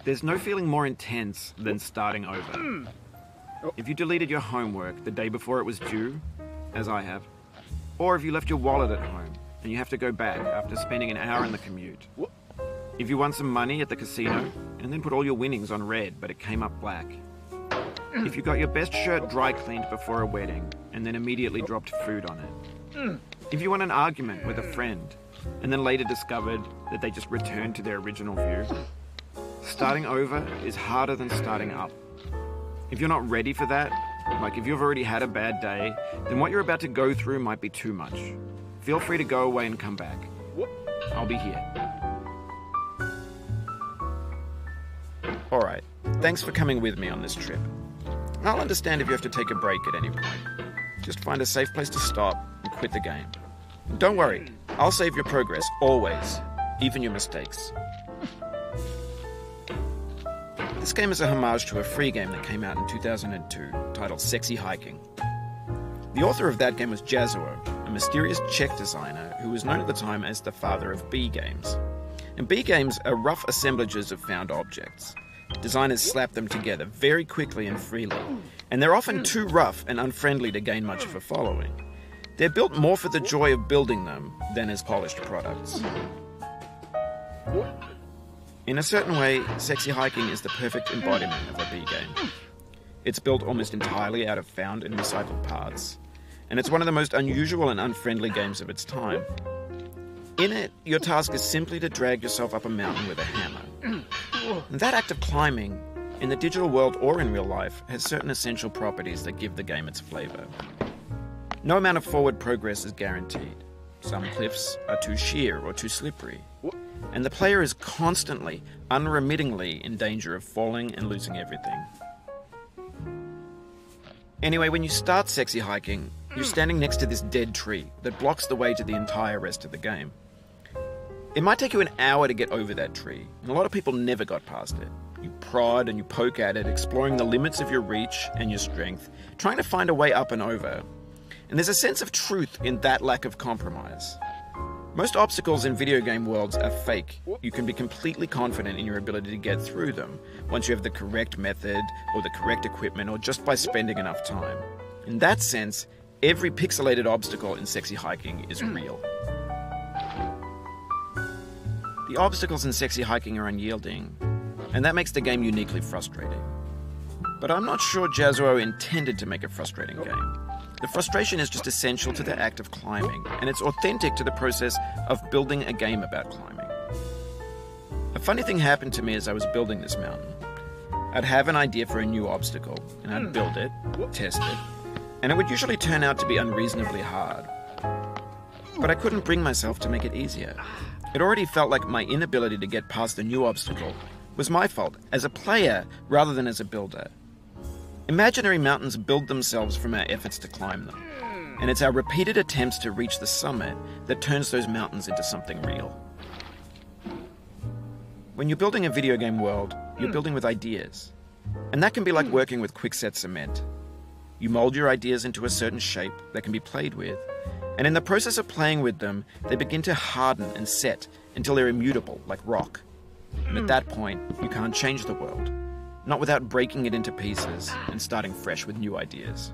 There's no feeling more intense than starting over. If you deleted your homework the day before it was due, as I have, or if you left your wallet at home and you have to go back after spending an hour in the commute. If you won some money at the casino and then put all your winnings on red but it came up black. If you got your best shirt dry cleaned before a wedding and then immediately dropped food on it. If you won an argument with a friend and then later discovered that they just returned to their original view. Starting over is harder than starting up. If you're not ready for that, like if you've already had a bad day, then what you're about to go through might be too much. Feel free to go away and come back. I'll be here. Alright, thanks for coming with me on this trip. I'll understand if you have to take a break at any point. Just find a safe place to stop and quit the game. And don't worry, I'll save your progress, always, even your mistakes. This game is a homage to a free game that came out in 2002, titled Sexy Hiking. The author of that game was Jazuo, a mysterious Czech designer who was known at the time as the father of B games. And B games are rough assemblages of found objects. Designers slap them together very quickly and freely, and they're often too rough and unfriendly to gain much of a following. They're built more for the joy of building them than as polished products. In a certain way, Sexy Hiking is the perfect embodiment of a B game. It's built almost entirely out of found and recycled parts, and it's one of the most unusual and unfriendly games of its time. In it, your task is simply to drag yourself up a mountain with a hammer. And that act of climbing, in the digital world or in real life, has certain essential properties that give the game its flavour. No amount of forward progress is guaranteed. Some cliffs are too sheer or too slippery. And the player is constantly, unremittingly in danger of falling and losing everything. Anyway, when you start Sexy Hiking, you're standing next to this dead tree that blocks the way to the entire rest of the game. It might take you an hour to get over that tree, and a lot of people never got past it. You prod and you poke at it, exploring the limits of your reach and your strength, trying to find a way up and over. And there's a sense of truth in that lack of compromise. Most obstacles in video game worlds are fake. You can be completely confident in your ability to get through them once you have the correct method or the correct equipment or just by spending enough time. In that sense, every pixelated obstacle in Sexy Hiking is real. The obstacles in Sexy Hiking are unyielding, and that makes the game uniquely frustrating. But I'm not sure Jazuo intended to make a frustrating game. The frustration is just essential to the act of climbing, and it's authentic to the process of building a game about climbing. A funny thing happened to me as I was building this mountain. I'd have an idea for a new obstacle, and I'd build it, test it, and it would usually turn out to be unreasonably hard. But I couldn't bring myself to make it easier. It already felt like my inability to get past the new obstacle was my fault as a player rather than as a builder. Imaginary mountains build themselves from our efforts to climb them, and it's our repeated attempts to reach the summit that turns those mountains into something real. When you're building a video game world, you're building with ideas, and that can be like working with quickset cement. You mold your ideas into a certain shape that can be played with, and in the process of playing with them, they begin to harden and set until they're immutable, like rock. And at that point, you can't change the world. Not without breaking it into pieces and starting fresh with new ideas.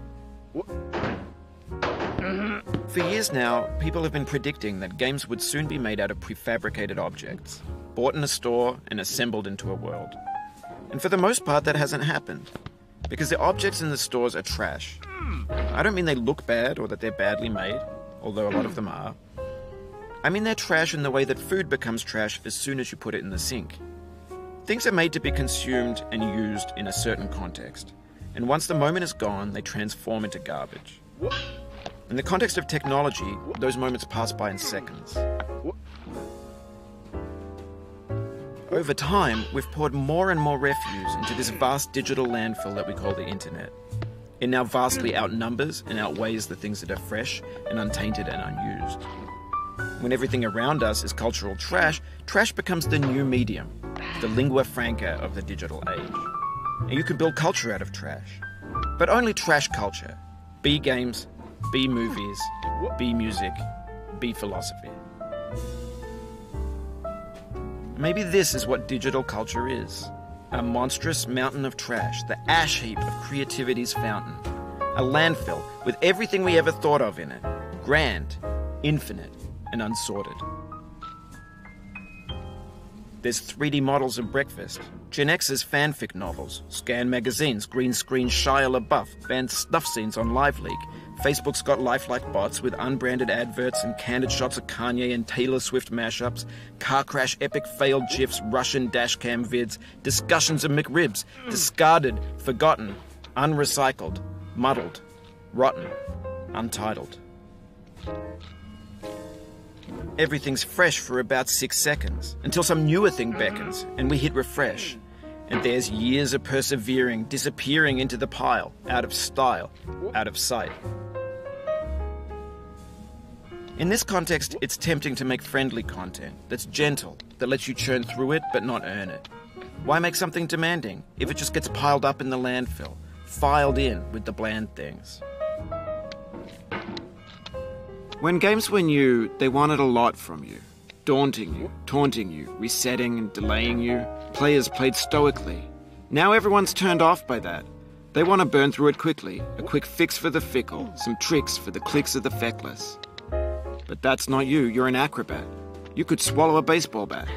For years now, people have been predicting that games would soon be made out of prefabricated objects, bought in a store and assembled into a world. And for the most part, that hasn't happened, because the objects in the stores are trash. I don't mean they look bad or that they're badly made, although a lot of them are. I mean they're trash in the way that food becomes trash as soon as you put it in the sink. Things are made to be consumed and used in a certain context, and once the moment is gone, they transform into garbage. In the context of technology, those moments pass by in seconds. Over time, we've poured more and more refuse into this vast digital landfill that we call the internet. It now vastly outnumbers and outweighs the things that are fresh and untainted and unused. When everything around us is cultural trash, trash becomes the new medium, the lingua franca of the digital age. And you can build culture out of trash, but only trash culture. B games, B movies, B music, B philosophy. Maybe this is what digital culture is. A monstrous mountain of trash, the ash heap of creativity's fountain. A landfill with everything we ever thought of in it. Grand, infinite, and unsorted. There's 3D models of breakfast, Gen X's fanfic novels, scan magazines, green screen Shia LaBeouf, banned snuff scenes on LiveLeak. Facebook's got lifelike bots with unbranded adverts and candid shots of Kanye and Taylor Swift mashups, car crash epic failed GIFs, Russian dashcam vids, discussions of McRibs, discarded, forgotten, unrecycled, muddled, rotten, untitled. Everything's fresh for about 6 seconds, until some newer thing beckons, and we hit refresh. And there's years of persevering, disappearing into the pile, out of style, out of sight. In this context, it's tempting to make friendly content that's gentle, that lets you churn through it but not earn it. Why make something demanding if it just gets piled up in the landfill, filed in with the bland things? When games were new, they wanted a lot from you. Daunting you, taunting you, resetting and delaying you. Players played stoically. Now everyone's turned off by that. They want to burn through it quickly, a quick fix for the fickle, some tricks for the clicks of the feckless. But that's not you, you're an acrobat. You could swallow a baseball bat.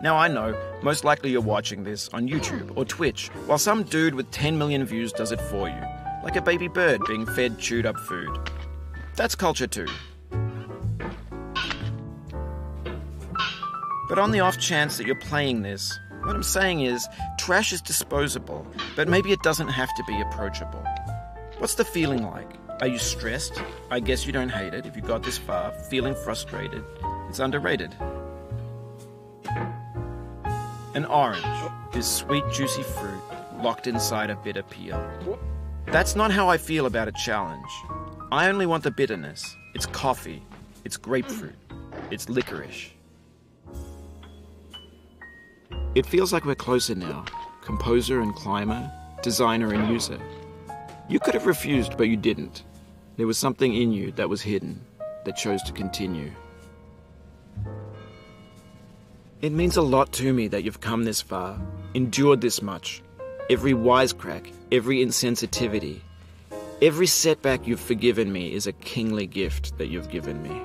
Now I know, most likely you're watching this on YouTube or Twitch, while some dude with 10 million views does it for you. Like a baby bird being fed chewed up food. That's culture too. But on the off chance that you're playing this, what I'm saying is, trash is disposable, but maybe it doesn't have to be approachable. What's the feeling like? Are you stressed? I guess you don't hate it if you got this far. Feeling frustrated? It's underrated. An orange is sweet, juicy fruit locked inside a bitter peel. That's not how I feel about a challenge. I only want the bitterness. It's coffee. It's grapefruit. It's licorice. It feels like we're closer now. Composer and climber, designer and user. You could have refused, but you didn't. There was something in you that was hidden, that chose to continue. It means a lot to me that you've come this far, endured this much. Every wisecrack, every insensitivity, every setback you've forgiven me is a kingly gift that you've given me.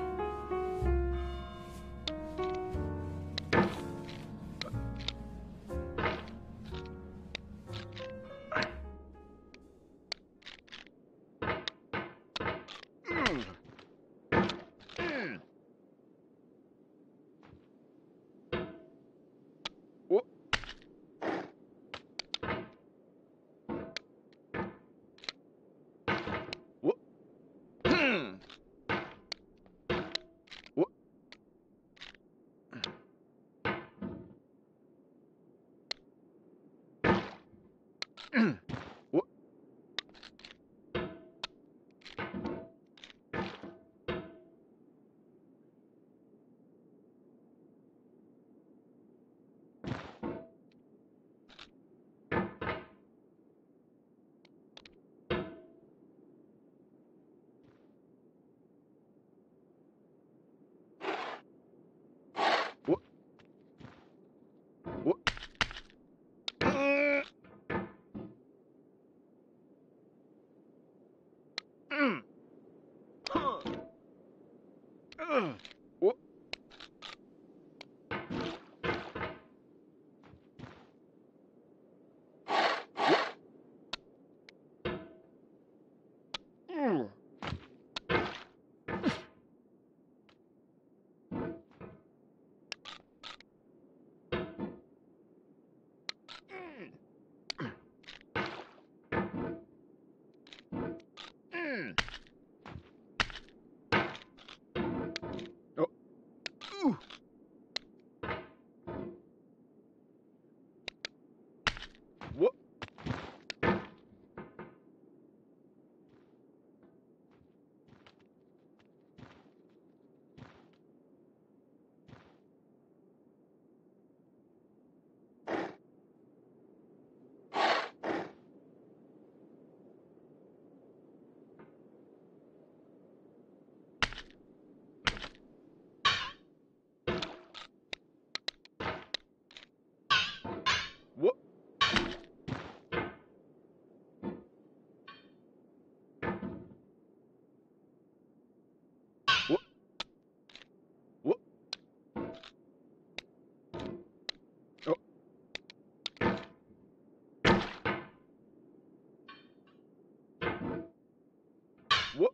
What?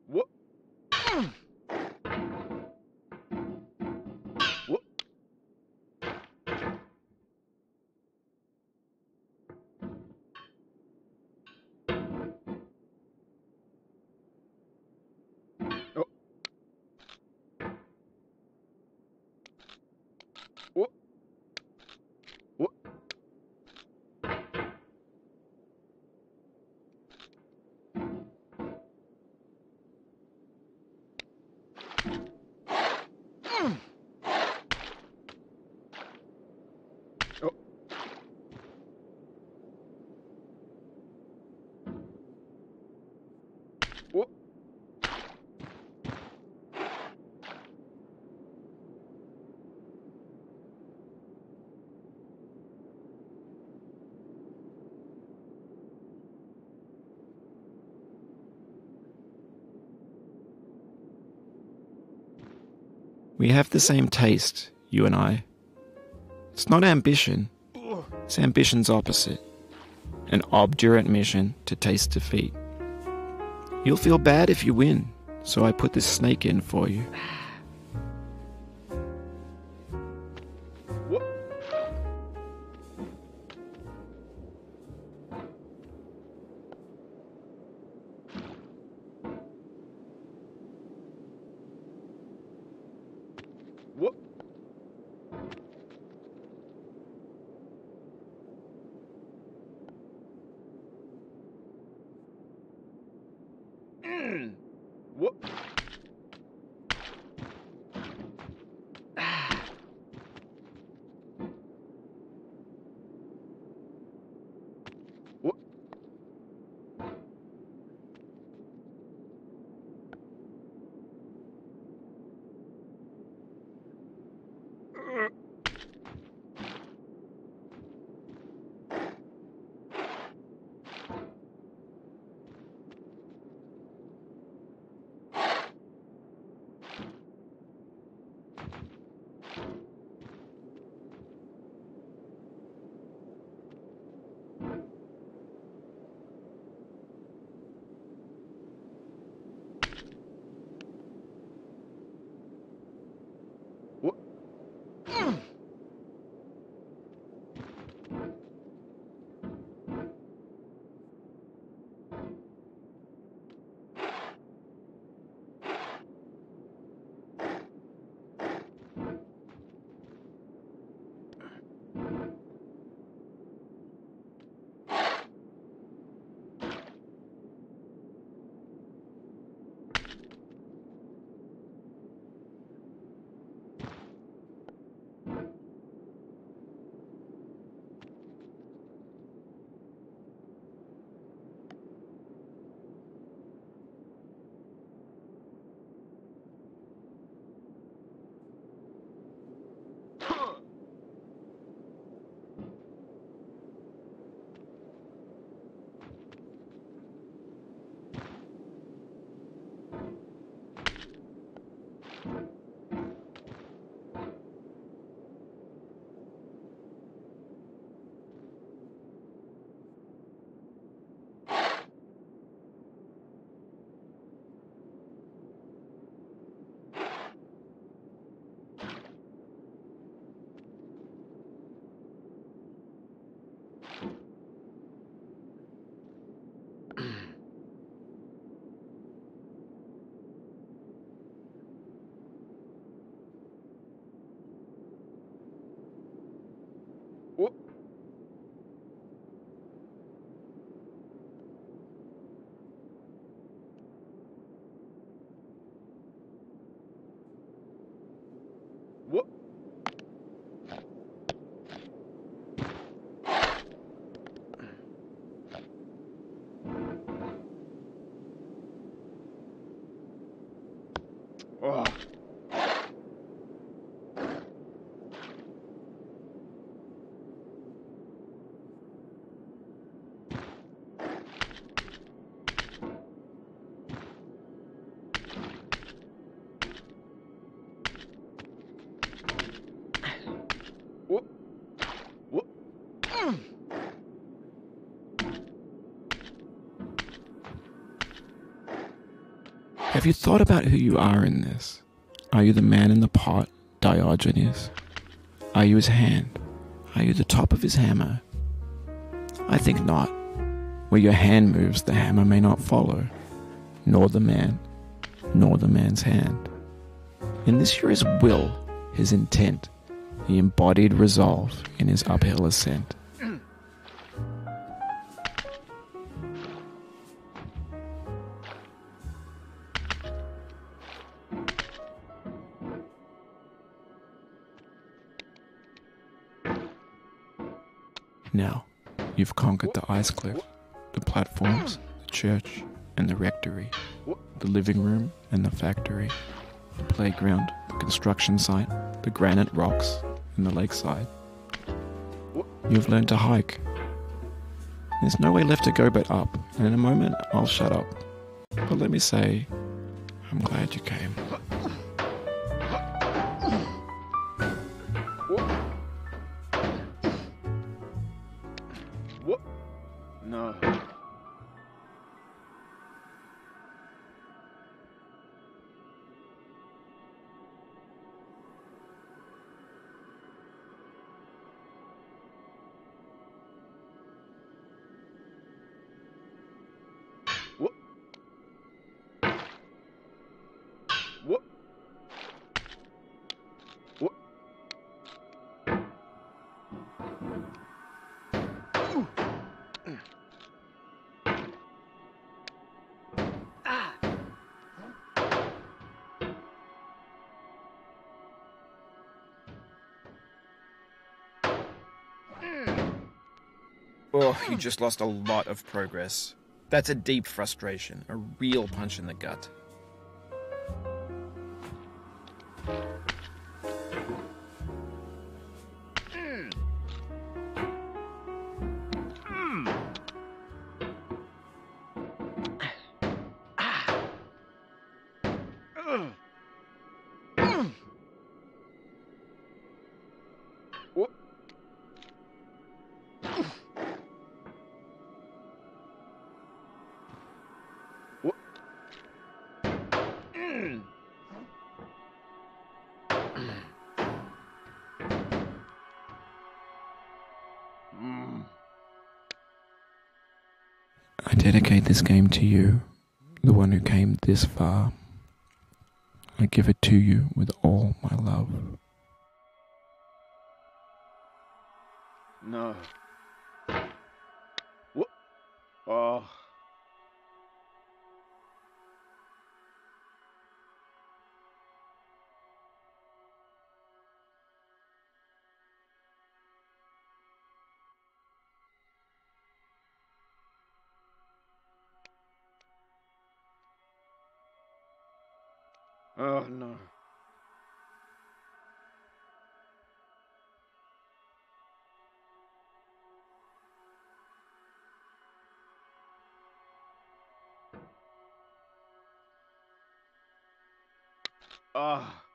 What? What? Oh. What? What? Oh. What? We have the same taste, you and I. It's not ambition. It's ambition's opposite. An obdurate mission to taste defeat. You'll feel bad if you win, so I put this snake in for you. What? What? What? What? What? What? What? Oh. What? What? Have you thought about who you are in this? Are you the man in the pot, Diogenes? Are you his hand? Are you the top of his hammer? I think not. Where your hand moves, the hammer may not follow, nor the man, nor the man's hand. In this you're his will, his intent, the embodied resolve in his uphill ascent. Now, you've conquered the ice cliff, the platforms, the church, and the rectory, the living room and the factory, the playground, the construction site, the granite rocks, and the lakeside. You've learned to hike. There's no way left to go but up, and in a moment I'll shut up. But let me say, I'm glad you came. No. Oh, you just lost a lot of progress. That's a deep frustration, a real punch in the gut. I dedicate this game to you, the one who came this far. I give it to you with all my love. No. What? Oh. Oh, no. Ah.